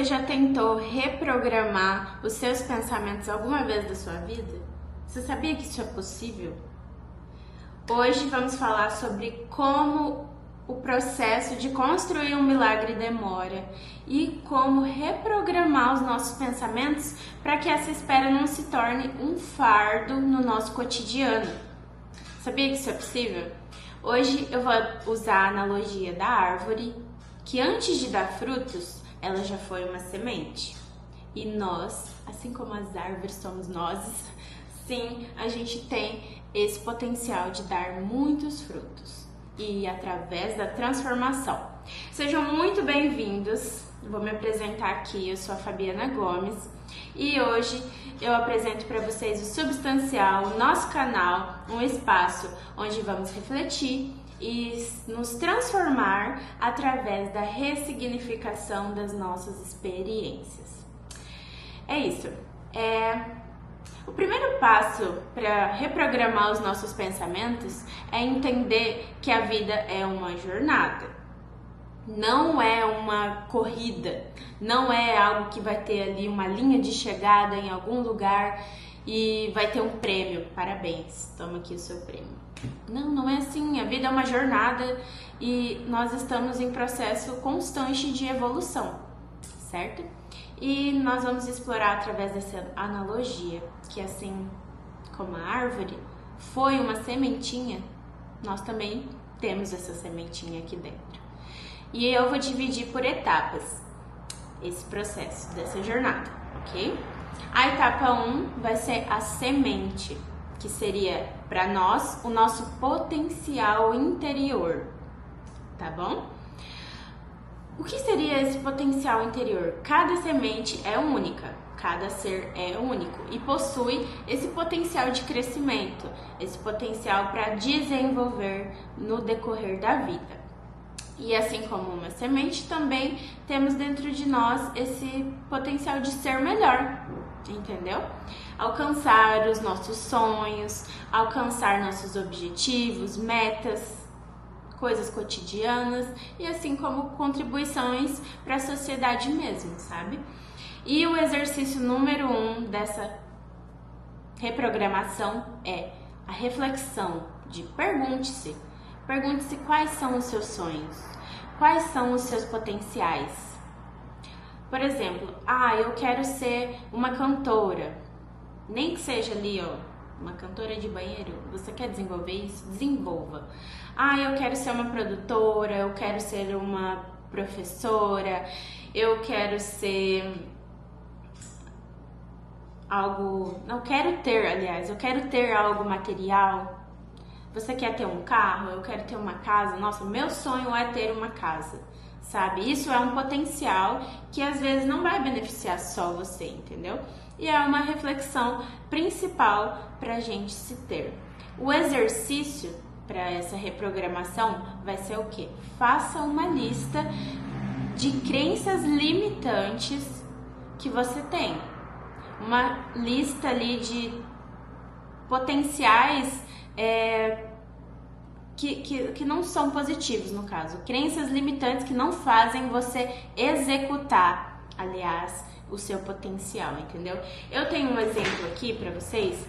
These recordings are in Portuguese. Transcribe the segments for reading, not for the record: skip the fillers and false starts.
Você já tentou reprogramar os seus pensamentos alguma vez da sua vida? Você sabia que isso é possível? Hoje vamos falar sobre como o processo de construir um milagre demora e como reprogramar os nossos pensamentos para que essa espera não se torne um fardo no nosso cotidiano. Sabia que isso é possível? Hoje eu vou usar a analogia da árvore, que antes de dar frutos, ela já foi uma semente. E nós, assim como as árvores somos nós, sim, a gente tem esse potencial de dar muitos frutos. E através da transformação. Sejam muito bem-vindos. Vou me apresentar aqui, eu sou a Fabiana Gomes. E hoje eu apresento para vocês o Substancial, o nosso canal, um espaço onde vamos refletir e nos transformar através da ressignificação das nossas experiências. É isso. O primeiro passo para reprogramar os nossos pensamentos é entender que a vida é uma jornada. Não é uma corrida, não é algo que vai ter ali uma linha de chegada em algum lugar e vai ter um prêmio. Parabéns, toma aqui o seu prêmio. Não é assim. A vida é uma jornada e nós estamos em processo constante de evolução, certo? E nós vamos explorar através dessa analogia que, assim como a árvore foi uma sementinha, nós também temos essa sementinha aqui dentro. E eu vou dividir por etapas esse processo dessa jornada, ok? A etapa 1 vai ser a semente, que seria para nós o nosso potencial interior, tá bom? O que seria esse potencial interior? Cada semente é única, cada ser é único e possui esse potencial de crescimento, esse potencial para desenvolver no decorrer da vida. E assim como uma semente, também temos dentro de nós esse potencial de ser melhor, entendeu? Alcançar os nossos sonhos, alcançar nossos objetivos, metas, coisas cotidianas e assim como contribuições para a sociedade mesmo, sabe? E o exercício número 1 dessa reprogramação é a reflexão de pergunte-se quais são os seus sonhos, quais são os seus potenciais. Por exemplo, eu quero ser uma cantora, nem que seja ali, uma cantora de banheiro. Você quer desenvolver isso? Desenvolva. Eu quero ser uma produtora, eu quero ser uma professora, eu quero ser algo... eu quero ter algo material. Você quer ter um carro? Eu quero ter uma casa. Nossa, meu sonho é ter uma casa, sabe? Isso é um potencial que às vezes não vai beneficiar só você, entendeu? E é uma reflexão principal para a gente se ter. O exercício para essa reprogramação vai ser o quê? Faça uma lista de crenças limitantes que você tem. Uma lista ali de potenciais que não são positivos, no caso. Crenças limitantes que não fazem você executar, aliás, o seu potencial, entendeu? Eu tenho um exemplo aqui para vocês,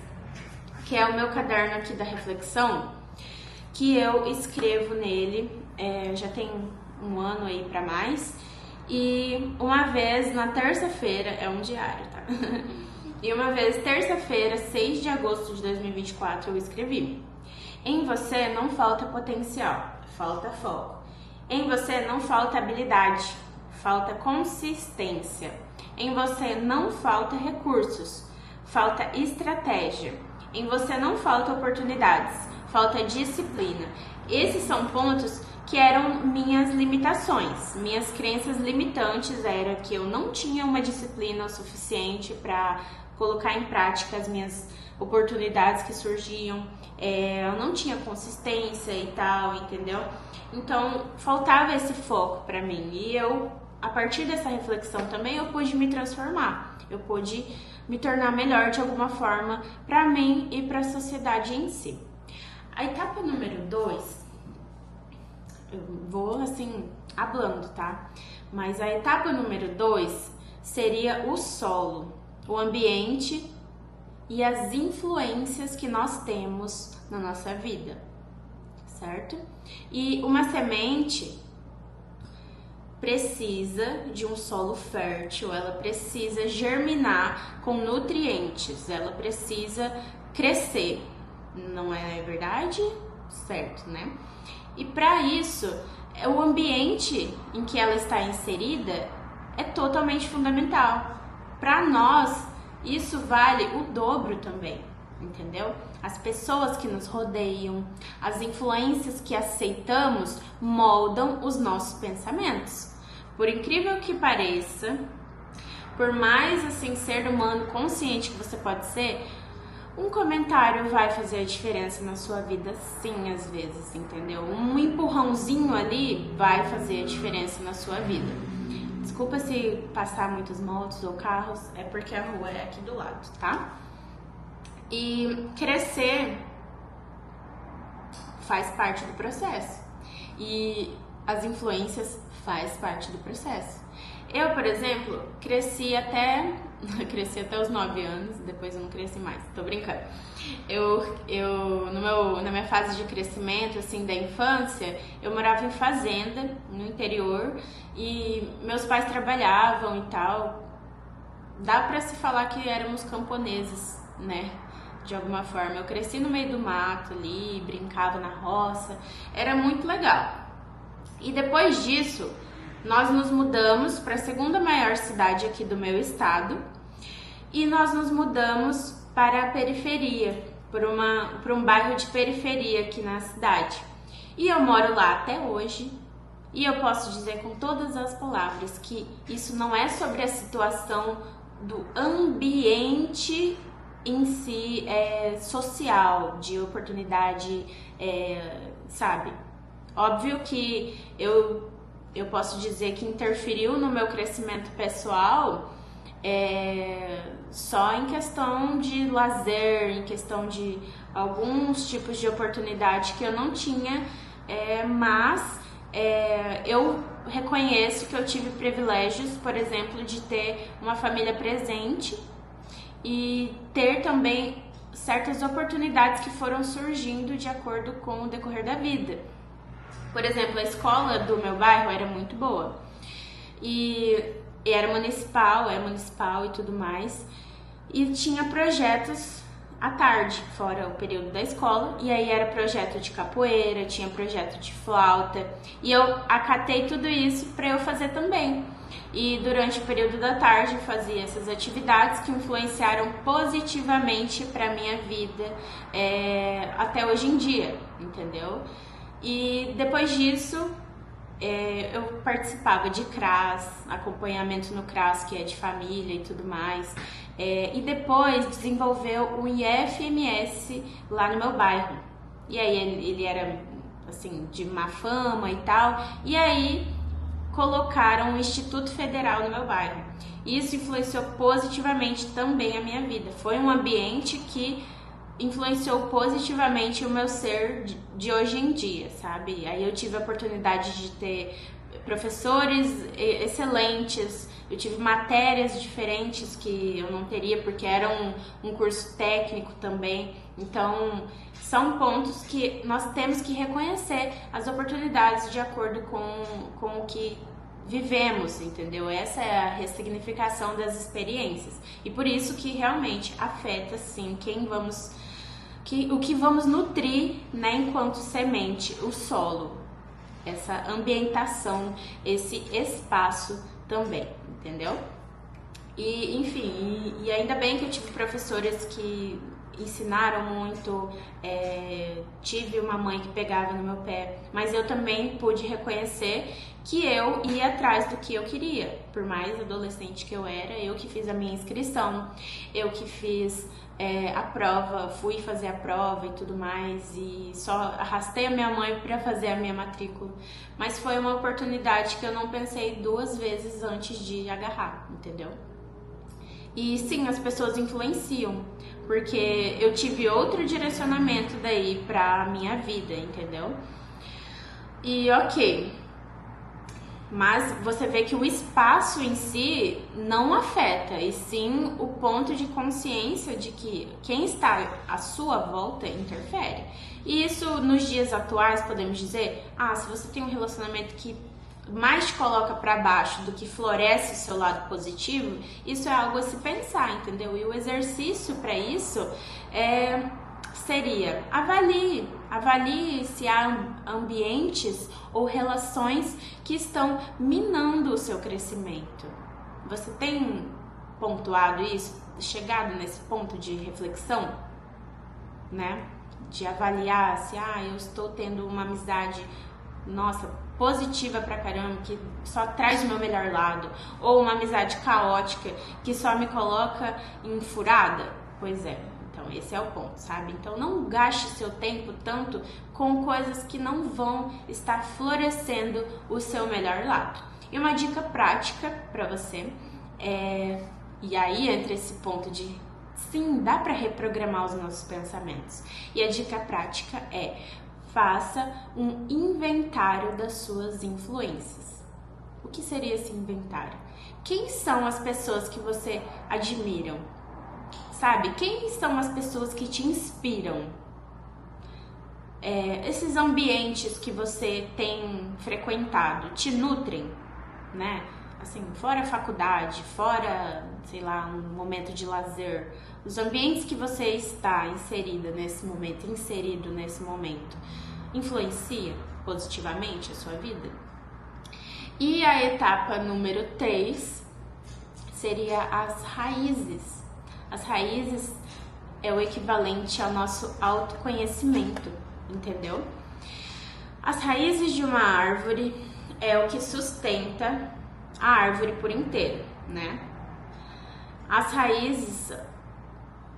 que é o meu caderno aqui da reflexão, que eu escrevo nele, já tem um ano aí para mais, e uma vez na terça-feira, é um diário, tá? E uma vez, terça-feira, 6 de agosto de 2024, eu escrevi: em você não falta potencial, falta foco. Em você não falta habilidade, falta consistência. Em você não falta recursos, falta estratégia. Em você não falta oportunidades, falta disciplina. Esses são pontos que eram minhas limitações. Minhas crenças limitantes era que eu não tinha uma disciplina o suficiente para colocar em prática as minhas oportunidades que surgiam, eu não tinha consistência e tal, entendeu? Então faltava esse foco para mim e eu, a partir dessa reflexão também, eu pude me transformar, eu pude me tornar melhor de alguma forma para mim e para a sociedade em si. A etapa número 2, eu vou assim, hablando, tá? Mas a etapa número 2 seria o solo, o ambiente e as influências que nós temos na nossa vida, certo? E uma semente precisa de um solo fértil, ela precisa germinar com nutrientes, ela precisa crescer, não é verdade? Certo, né? E para isso, o ambiente em que ela está inserida é totalmente fundamental. Para nós, isso vale o dobro também, entendeu? As pessoas que nos rodeiam, as influências que aceitamos moldam os nossos pensamentos. Por incrível que pareça, por mais assim ser humano consciente que você pode ser, um comentário vai fazer a diferença na sua vida, sim, às vezes, entendeu? Um empurrãozinho ali vai fazer a diferença na sua vida. Desculpa se passar muitas motos ou carros, é porque a rua é aqui do lado, tá? E crescer faz parte do processo. E as influências faz parte do processo. Eu, por exemplo, cresci até os 9 anos, depois eu não cresci mais, tô brincando. Na minha fase de crescimento, assim, da infância, eu morava em fazenda, no interior, e meus pais trabalhavam e tal. Dá pra se falar que éramos camponeses, né? De alguma forma. Eu cresci no meio do mato ali, brincava na roça, era muito legal. E depois disso, nós nos mudamos para a segunda maior cidade aqui do meu estado e nós nos mudamos para a periferia, para um bairro de periferia aqui na cidade. E eu moro lá até hoje e eu posso dizer com todas as palavras que isso não é sobre a situação do ambiente em si, social, de oportunidade, sabe? Óbvio que eu posso dizer que interferiu no meu crescimento pessoal só em questão de lazer, em questão de alguns tipos de oportunidade que eu não tinha, mas eu reconheço que eu tive privilégios, por exemplo, de ter uma família presente e ter também certas oportunidades que foram surgindo de acordo com o decorrer da vida. Por exemplo, a escola do meu bairro era muito boa e era municipal, é municipal e tudo mais, e tinha projetos à tarde, fora o período da escola, e aí era projeto de capoeira, tinha projeto de flauta, e eu acatei tudo isso para eu fazer também. E durante o período da tarde eu fazia essas atividades que influenciaram positivamente para minha vida até hoje em dia, entendeu? E depois disso, eu participava de CRAS, acompanhamento no CRAS, que é de família e tudo mais. E depois desenvolveu o IFMS lá no meu bairro. E aí ele era, assim, de má fama e tal. E aí colocaram o Instituto Federal no meu bairro. Isso influenciou positivamente também a minha vida. Foi um ambiente que influenciou positivamente o meu ser de hoje em dia, sabe? Aí eu tive a oportunidade de ter professores excelentes, eu tive matérias diferentes que eu não teria porque era um curso técnico também. Então, são pontos que nós temos que reconhecer as oportunidades de acordo com o que vivemos, entendeu? Essa é a ressignificação das experiências. E por isso que realmente afeta, sim, o que vamos nutrir, né, enquanto semente, o solo, essa ambientação, esse espaço também, entendeu? E, enfim, e ainda bem que eu tive professores que ensinaram muito, tive uma mãe que pegava no meu pé, mas eu também pude reconhecer que eu ia atrás do que eu queria. Por mais adolescente que eu era, eu que fiz a minha inscrição, eu que fiz a prova, fui fazer a prova e tudo mais, e só arrastei a minha mãe para fazer a minha matrícula, mas foi uma oportunidade que eu não pensei 2 vezes antes de agarrar, entendeu? E sim, as pessoas influenciam, porque eu tive outro direcionamento daí pra minha vida, entendeu? E ok, Mas você vê que o espaço em si não afeta, e sim o ponto de consciência de que quem está à sua volta interfere. E isso nos dias atuais podemos dizer, se você tem um relacionamento que mais te coloca para baixo do que floresce o seu lado positivo, isso é algo a se pensar, entendeu? E o exercício para isso seria avalie se há ambientes ou relações que estão minando o seu crescimento. Você tem pontuado isso, chegado nesse ponto de reflexão, né? De avaliar se eu estou tendo uma amizade, positiva pra caramba, que só traz o meu melhor lado, ou uma amizade caótica que só me coloca em furada. Pois é, então esse é o ponto, sabe? Então não gaste seu tempo tanto com coisas que não vão estar florescendo o seu melhor lado. E uma dica prática pra você e aí entra esse ponto de sim, dá pra reprogramar os nossos pensamentos. E a dica prática faça um inventário das suas influências. O que seria esse inventário? Quem são as pessoas que você admira? Sabe? Quem são as pessoas que te inspiram? Esses ambientes que você tem frequentado te nutrem, né? Assim, fora a faculdade, fora, sei lá, um momento de lazer, os ambientes que você está inserido nesse momento, influencia positivamente a sua vida? E a etapa número 3 seria as raízes. As raízes é o equivalente ao nosso autoconhecimento, entendeu? As raízes de uma árvore é o que sustenta a árvore por inteiro, né? As raízes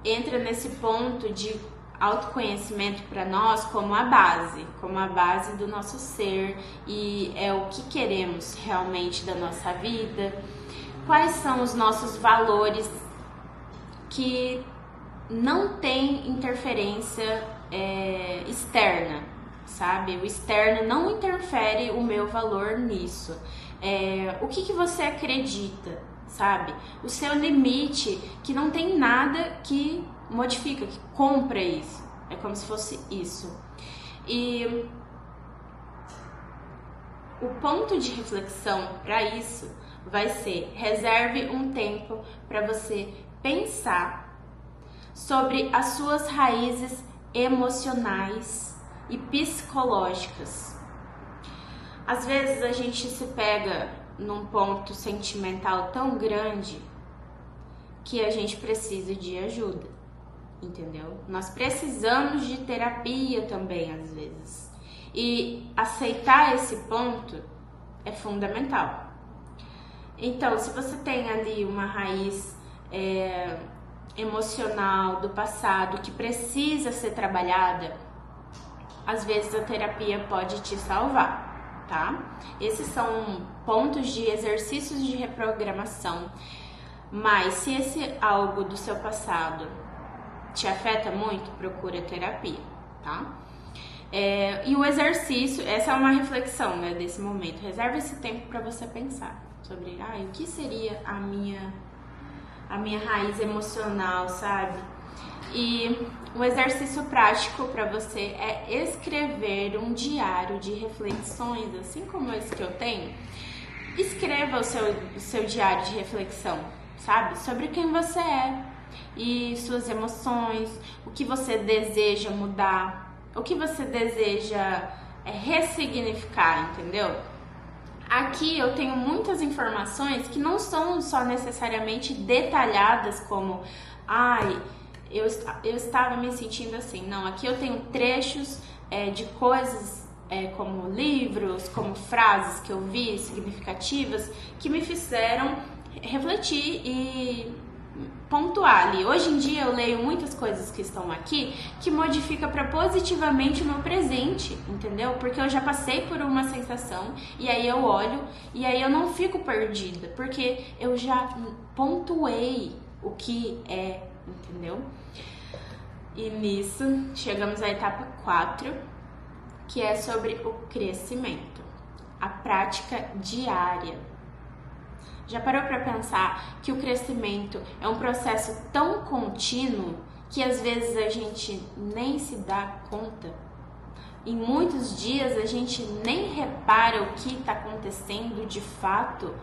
entram nesse ponto de autoconhecimento para nós como a base do nosso ser, e é o que queremos realmente da nossa vida, quais são os nossos valores que não tem interferência externa, sabe? O externo não interfere o meu valor nisso. O que você acredita, sabe? O seu limite, que não tem nada que modifica, que compra isso. É como se fosse isso. E o ponto de reflexão para isso vai ser: reserve um tempo para você pensar sobre as suas raízes emocionais e psicológicas. Às vezes a gente se pega num ponto sentimental tão grande que a gente precisa de ajuda, entendeu? Nós precisamos de terapia também, às vezes. E aceitar esse ponto é fundamental. Então, se você tem ali uma raiz emocional do passado que precisa ser trabalhada, às vezes a terapia pode te salvar, tá? Esses são pontos de exercícios de reprogramação. Mas se esse algo do seu passado te afeta muito, procura terapia, tá? E o exercício, essa é uma reflexão, né, desse momento. Reserve esse tempo para você pensar sobre o que seria a minha raiz emocional, sabe? E o exercício prático para você é escrever um diário de reflexões, assim como esse que eu tenho. Escreva o seu diário de reflexão, sabe? Sobre quem você é e suas emoções, o que você deseja mudar, o que você deseja ressignificar, entendeu? Aqui eu tenho muitas informações que não são só necessariamente detalhadas como eu estava me sentindo assim. Não, aqui eu tenho trechos de coisas como livros, como frases que eu vi significativas que me fizeram refletir e pontuar ali. Hoje em dia eu leio muitas coisas que estão aqui que modifica para positivamente o meu presente, entendeu? Porque eu já passei por uma sensação e aí eu olho e aí eu não fico perdida, porque eu já pontuei o que entendeu? E nisso chegamos à etapa 4, que é sobre o crescimento. a prática diária. Já parou para pensar que o crescimento é um processo tão contínuo que às vezes a gente nem se dá conta? Em muitos dias a gente nem repara o que está acontecendo de fato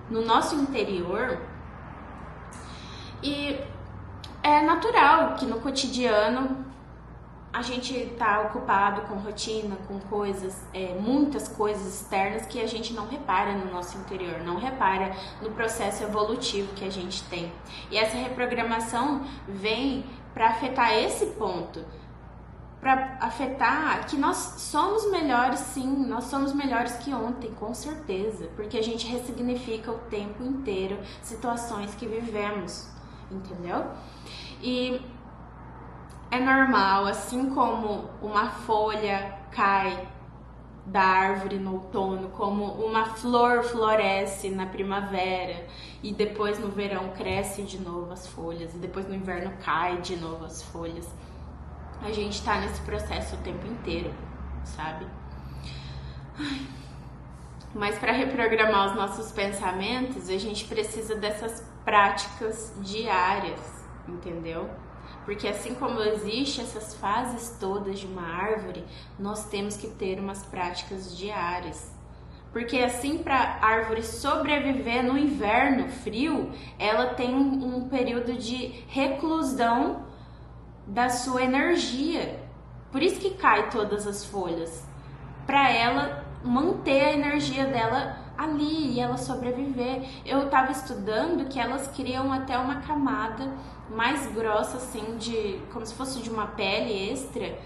no nosso interior. E é natural que no cotidiano a gente está ocupado com rotina, com coisas, muitas coisas externas que a gente não repara no nosso interior, não repara no processo evolutivo que a gente tem. E essa reprogramação vem para afetar esse ponto, para afetar que nós somos melhores, sim, nós somos melhores que ontem, com certeza, porque a gente ressignifica o tempo inteiro situações que vivemos, entendeu? E é normal, assim como uma folha cai da árvore no outono, como uma flor floresce na primavera e depois no verão cresce de novo as folhas e depois no inverno cai de novo as folhas. A gente tá nesse processo o tempo inteiro, sabe? Mas para reprogramar os nossos pensamentos, a gente precisa dessas práticas diárias, entendeu? Porque assim como existem essas fases todas de uma árvore, nós temos que ter umas práticas diárias. Porque assim, para a árvore sobreviver no inverno frio, ela tem um período de reclusão da sua energia. Por isso que cai todas as folhas, para ela manter a energia dela ali e ela sobreviver. Eu estava estudando que elas criam até uma camada mais grossa, assim, de como se fosse de uma pele extra,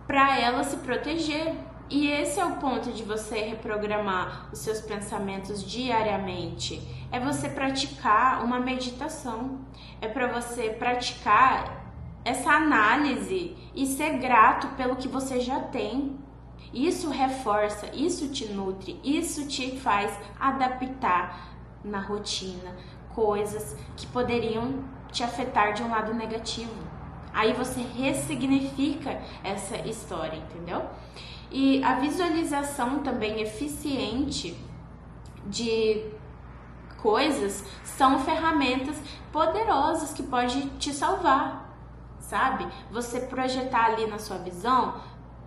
para ela se proteger. E esse é o ponto de você reprogramar os seus pensamentos diariamente. É você praticar uma meditação. É para você praticar essa análise e ser grato pelo que você já tem. Isso reforça, isso te nutre, isso te faz adaptar na rotina coisas que poderiam te afetar de um lado negativo. Aí você ressignifica essa história, entendeu? E a visualização também eficiente de coisas são ferramentas poderosas que podem te salvar, sabe? Você projetar ali na sua visão,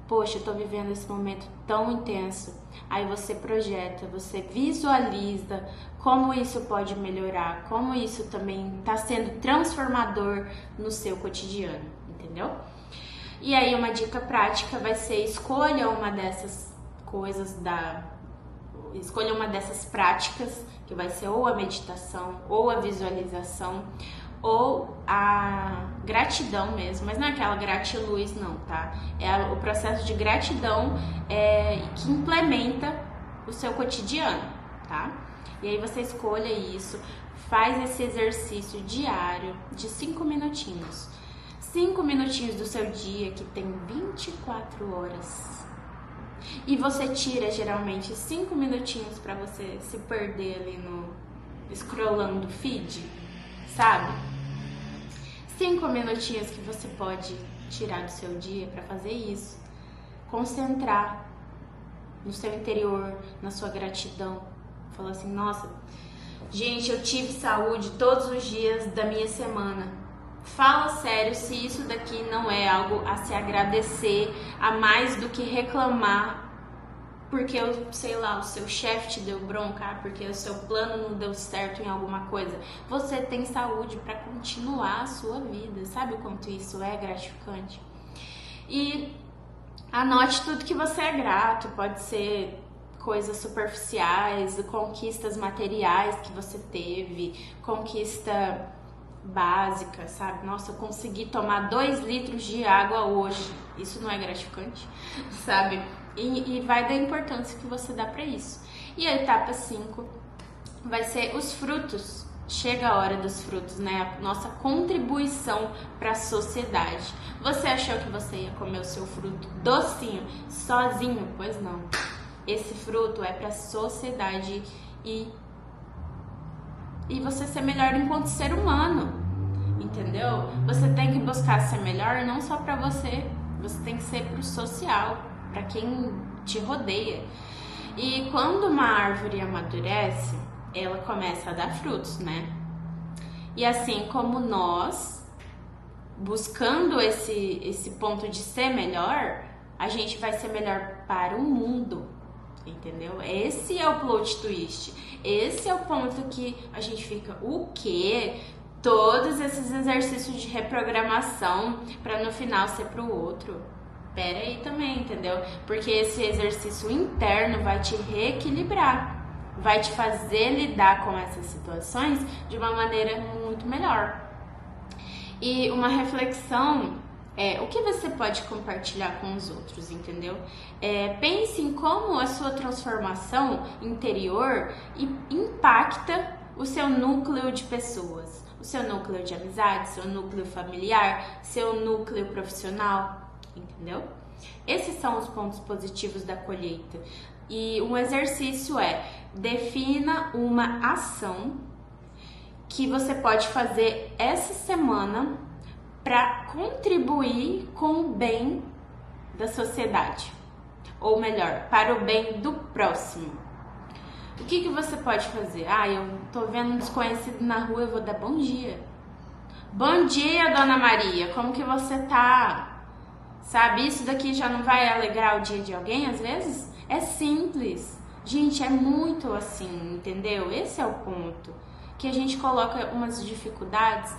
poxa, eu tô vivendo esse momento tão intenso. Aí você projeta, você visualiza como isso pode melhorar, como isso também tá sendo transformador no seu cotidiano, entendeu? E aí uma dica prática vai ser: escolha uma dessas coisas, escolha uma dessas práticas, que vai ser ou a meditação, ou a visualização, ou a gratidão mesmo, mas não é aquela gratiluz não, tá? É o processo de gratidão que implementa o seu cotidiano, tá? E aí você escolha isso, faz esse exercício diário de 5 minutinhos. 5 minutinhos do seu dia, que tem 24 horas. E você tira geralmente 5 minutinhos para você se perder ali no scrollando feed, sabe? 5 minutinhos que você pode tirar do seu dia para fazer isso. Concentrar no seu interior, na sua gratidão. Falar assim: nossa, gente, eu tive saúde todos os dias da minha semana. Fala sério se isso daqui não é algo a se agradecer, a mais do que reclamar porque, sei lá, o seu chefe te deu bronca, porque o seu plano não deu certo em alguma coisa. Você tem saúde para continuar a sua vida. Sabe o quanto isso é gratificante? E anote tudo que você é grato. Pode ser coisas superficiais, conquistas materiais que você teve, conquista básica, sabe? Nossa, eu consegui tomar 2 litros de água hoje. Isso não é gratificante, sabe? E vai da importância que você dá pra isso. E a etapa 5 vai ser os frutos. Chega a hora dos frutos, né? A nossa contribuição para a sociedade. Você achou que você ia comer o seu fruto docinho, sozinho? Pois não. Esse fruto é para a sociedade e você ser melhor enquanto ser humano, entendeu? Você tem que buscar ser melhor não só para você, você tem que ser pro social, para quem te rodeia. E quando uma árvore amadurece, ela começa a dar frutos, né? E assim como nós, buscando esse ponto de ser melhor, a gente vai ser melhor para o mundo, entendeu? Esse é o plot twist. Esse é o ponto que a gente fica, o quê? Todos esses exercícios de reprogramação para no final ser pro outro. Pera aí também, entendeu? Porque esse exercício interno vai te reequilibrar, vai te fazer lidar com essas situações de uma maneira muito melhor. E uma reflexão é o que você pode compartilhar com os outros, entendeu? Pense em como a sua transformação interior impacta o seu núcleo de pessoas, o seu núcleo de amizade, seu núcleo familiar, seu núcleo profissional, entendeu? Esses são os pontos positivos da colheita. E um exercício defina uma ação que você pode fazer essa semana para contribuir com o bem da sociedade, ou melhor, para o bem do próximo. O que você pode fazer? Eu tô vendo um desconhecido na rua, eu vou dar bom dia. Bom dia, Dona Maria, como que você tá? Sabe, isso daqui já não vai alegrar o dia de alguém às vezes? É simples. Gente, é muito assim, entendeu? Esse é o ponto. Que a gente coloca umas dificuldades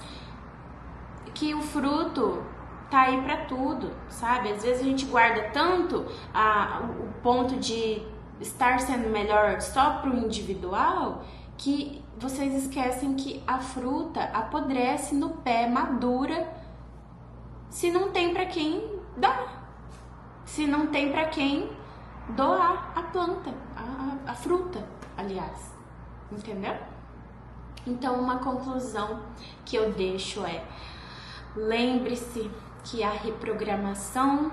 que o fruto tá aí pra tudo, sabe? Às vezes a gente guarda tanto o ponto de estar sendo melhor só pro individual que vocês esquecem que a fruta apodrece no pé, madura, se não tem pra quem dar, se não tem pra quem doar a planta, a fruta, aliás, entendeu? Então, uma conclusão que eu deixo lembre-se que a reprogramação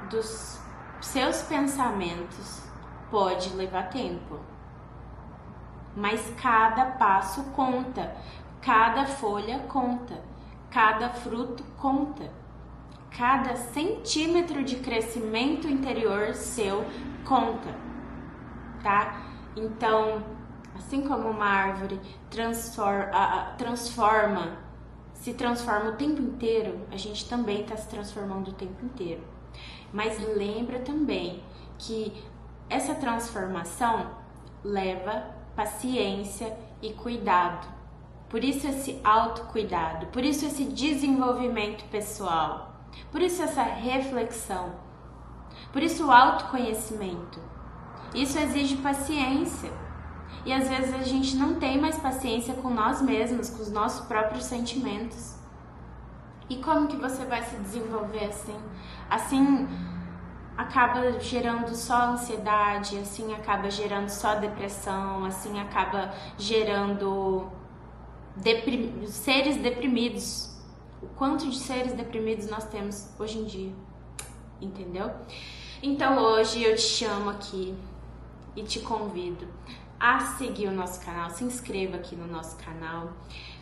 dos seus pensamentos pode levar tempo, mas cada passo conta, cada folha conta, cada fruto conta, cada centímetro de crescimento interior seu conta, tá? Então, assim como uma árvore se transforma o tempo inteiro, a gente também está se transformando o tempo inteiro. Mas lembra também que essa transformação leva paciência e cuidado. Por isso esse autocuidado, por isso esse desenvolvimento pessoal, por isso essa reflexão, por isso o autoconhecimento. Isso exige paciência. E às vezes a gente não tem mais paciência com nós mesmos, com os nossos próprios sentimentos. E como que você vai se desenvolver assim? Assim acaba gerando só ansiedade, assim acaba gerando só depressão, assim acaba gerando seres deprimidos. O quanto de seres deprimidos nós temos hoje em dia, entendeu? Então hoje eu te chamo aqui e te convido a seguir o nosso canal, se inscreva aqui no nosso canal.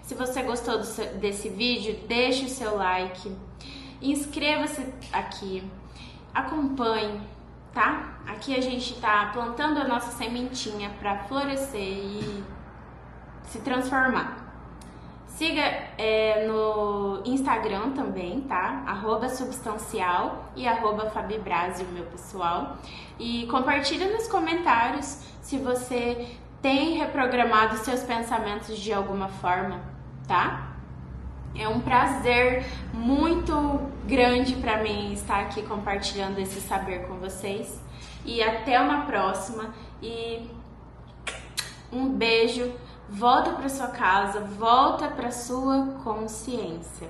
Se você gostou desse vídeo, deixe o seu like, inscreva-se aqui, acompanhe, tá? Aqui a gente tá plantando a nossa sementinha para florescer e se transformar. Siga no Instagram também, tá? @substancial e @fabibrasi, o meu pessoal. E compartilha nos comentários se você tem reprogramado seus pensamentos de alguma forma, tá? É um prazer muito grande para mim estar aqui compartilhando esse saber com vocês. E até uma próxima. E um beijo. Volta para sua casa, volta para sua consciência.